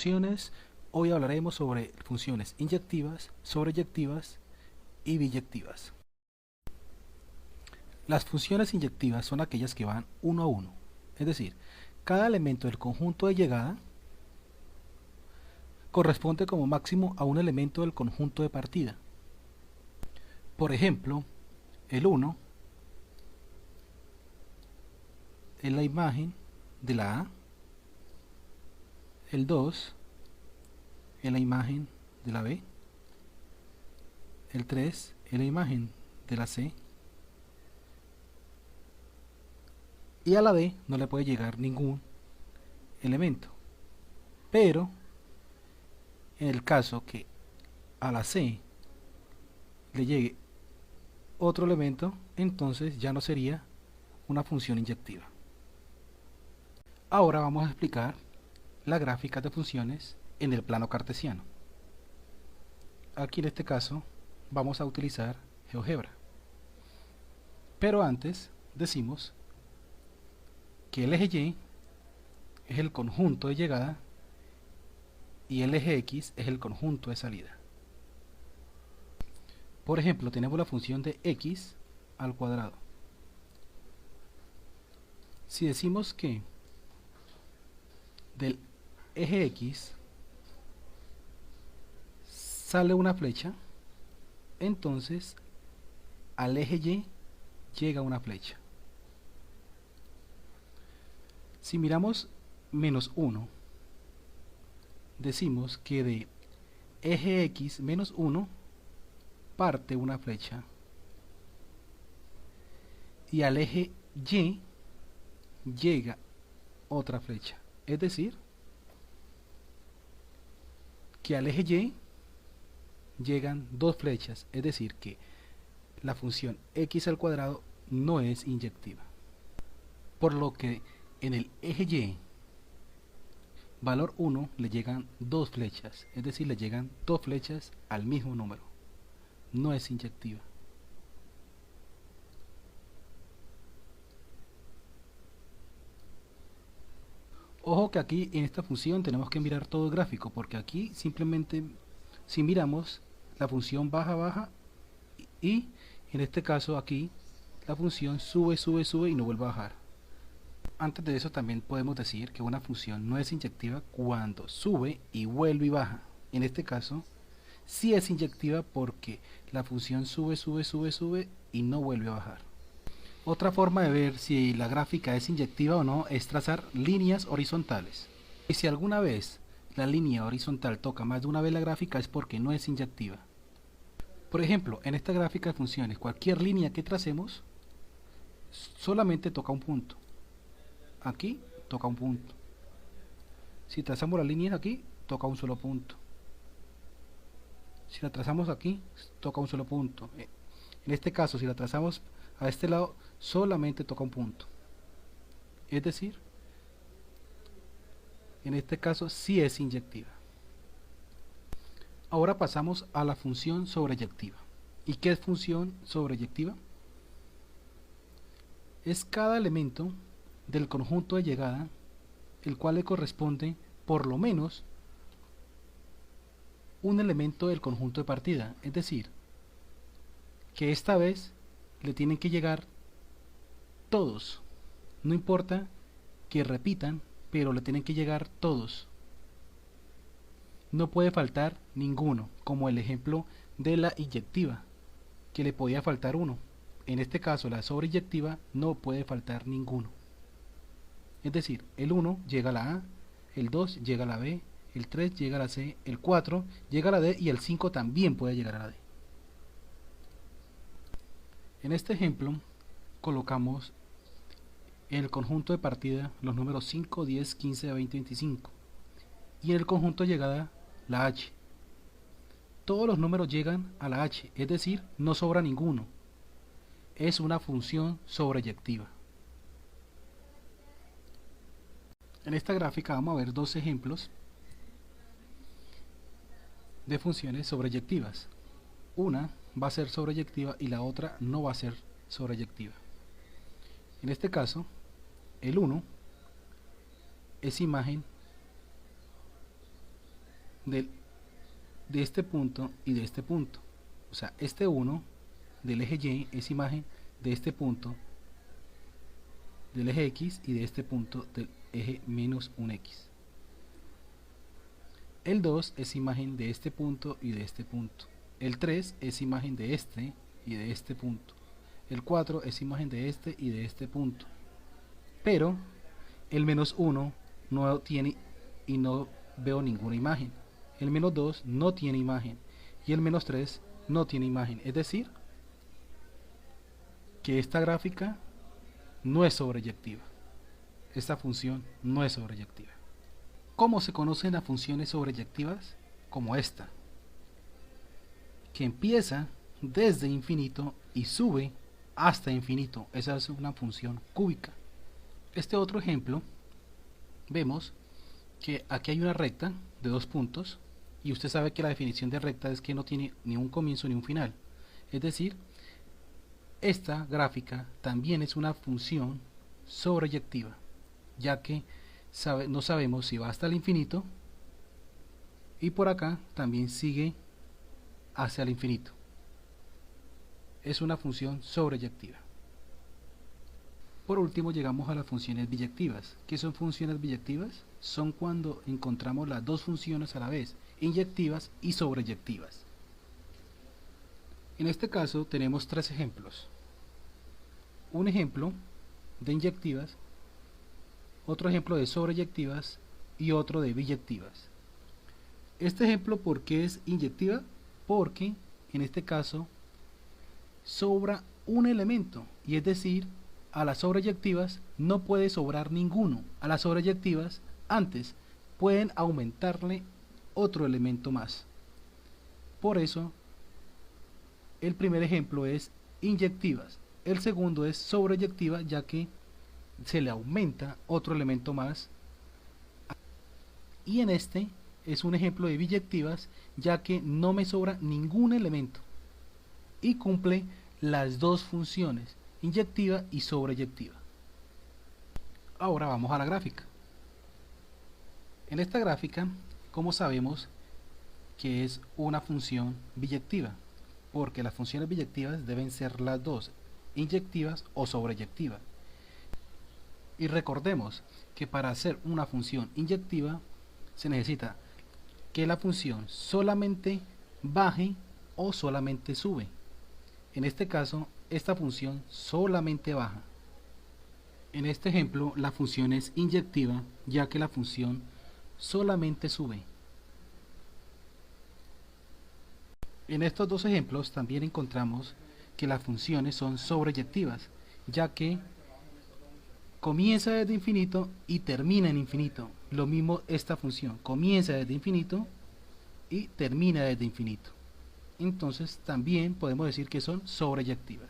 Funciones. Hoy hablaremos sobre funciones inyectivas, sobreyectivas y biyectivas. Las funciones inyectivas son aquellas que van uno a uno, es decir, cada elemento del conjunto de llegada corresponde como máximo a un elemento del conjunto de partida. Por ejemplo, el 1 es la imagen de la A, el 2 es la imagen de la B, el 3 es la imagen de la C, y a la D no le puede llegar ningún elemento. Pero en el caso que a la C le llegue otro elemento, entonces ya no sería una función inyectiva. Ahora vamos a explicar la gráfica de funciones en el plano cartesiano. Aquí en este caso vamos a utilizar GeoGebra. Pero antes decimos que el eje Y es el conjunto de llegada y el eje X es el conjunto de salida. Por ejemplo, tenemos la función de x al cuadrado. Si decimos que del eje X sale una flecha, entonces al eje Y llega una flecha. Si miramos menos 1, decimos que de eje X menos 1 parte una flecha y al eje Y llega otra flecha. Es decir, que al eje Y llegan dos flechas, es decir, que la función x al cuadrado no es inyectiva. Por lo que en el eje Y, valor 1, le llegan dos flechas, es decir, le llegan dos flechas al mismo número. No es inyectiva. Ojo que aquí en esta función tenemos que mirar todo el gráfico, porque aquí simplemente si miramos la función baja y en este caso aquí la función sube y no vuelve a bajar. Antes de eso también podemos decir que una función no es inyectiva cuando sube y vuelve y baja. En este caso sí es inyectiva porque la función sube y no vuelve a bajar. Otra forma de ver si la gráfica es inyectiva o no es trazar líneas horizontales. Y si alguna vez la línea horizontal toca más de una vez la gráfica es porque no es inyectiva. Por ejemplo, en esta gráfica de funciones, cualquier línea que tracemos solamente toca un punto. Aquí toca un punto. Si trazamos la línea aquí, toca un solo punto. Si la trazamos aquí, toca un solo punto. En este caso, si la trazamos a este lado, solamente toca un punto. Es decir, en este caso sí es inyectiva. Ahora pasamos a la función sobreyectiva. ¿Y qué es función sobreyectiva? Es cada elemento del conjunto de llegada, el cual le corresponde por lo menos un elemento del conjunto de partida. Es decir, que esta vez le tienen que llegar todos. No importa que repitan, pero le tienen que llegar todos. No puede faltar ninguno, como el ejemplo de la inyectiva, que le podía faltar uno. En este caso, la sobreyectiva no puede faltar ninguno. Es decir, el 1 llega a la A, el 2 llega a la B, el 3 llega a la C, el 4 llega a la D y el 5 también puede llegar a la D. En este ejemplo, colocamos en el conjunto de partida los números 5, 10, 15, 20, 25 y en el conjunto de llegada la H. Todos los números llegan a la H, es decir, no sobra ninguno. Es una función sobreyectiva. En esta gráfica vamos a ver dos ejemplos de funciones sobreyectivas. Una va a ser sobreyectiva y la otra no va a ser sobreyectiva. En este caso, el 1 es imagen de este punto y de este punto. O sea, este 1 del eje Y es imagen de este punto del eje X y de este punto del eje menos 1X. El 2 es imagen de este punto y de este punto. El 3 es imagen de este y de este punto. El 4 es imagen de este y de este punto. Pero el menos 1 no tiene y no veo ninguna imagen. El menos 2 no tiene imagen. Y el menos 3 no tiene imagen. Es decir, que esta gráfica no es sobreyectiva. Esta función no es sobreyectiva. ¿Cómo se conocen las funciones sobreyectivas? Como esta, que empieza desde infinito y sube hasta infinito. Esa es una función cúbica. Este otro ejemplo, vemos que aquí hay una recta de 2 puntos y usted sabe que la definición de recta es que no tiene ni un comienzo ni un final. Es decir, esta gráfica también es una función sobreyectiva, ya que no sabemos si va hasta el infinito y por acá también sigue hacia el infinito. Es una función sobreyectiva. Por último llegamos a las funciones biyectivas. ¿Qué son funciones biyectivas? Son cuando encontramos las dos funciones a la vez, inyectivas y sobreyectivas. En este caso tenemos 3 ejemplos. Un ejemplo de inyectivas, otro ejemplo de sobreyectivas y otro de biyectivas. Este ejemplo, ¿por qué es inyectiva? Porque en este caso sobra un elemento, y es decir, a las sobreyectivas no puede sobrar ninguno. A las sobreyectivas antes pueden aumentarle otro elemento más. Por eso el primer ejemplo es inyectivas, el segundo es sobreyectiva, ya que se le aumenta otro elemento más, y en este es un ejemplo de biyectivas, ya que no me sobra ningún elemento y cumple las dos funciones, inyectiva y sobreyectiva. Ahora vamos a la gráfica. En esta gráfica, ¿cómo sabemos que es una función biyectiva? Porque las funciones biyectivas deben ser las dos, inyectivas o sobreyectivas. Y recordemos que para hacer una función inyectiva se necesita que la función solamente baje o solamente sube. En este caso, esta función solamente baja. En este ejemplo, la función es inyectiva, ya que la función solamente sube. En estos dos ejemplos también encontramos que las funciones son sobreyectivas, ya que comienza desde infinito y termina en infinito. Lo mismo esta función, comienza desde infinito y termina desde infinito. Entonces también podemos decir que son sobreyectivas.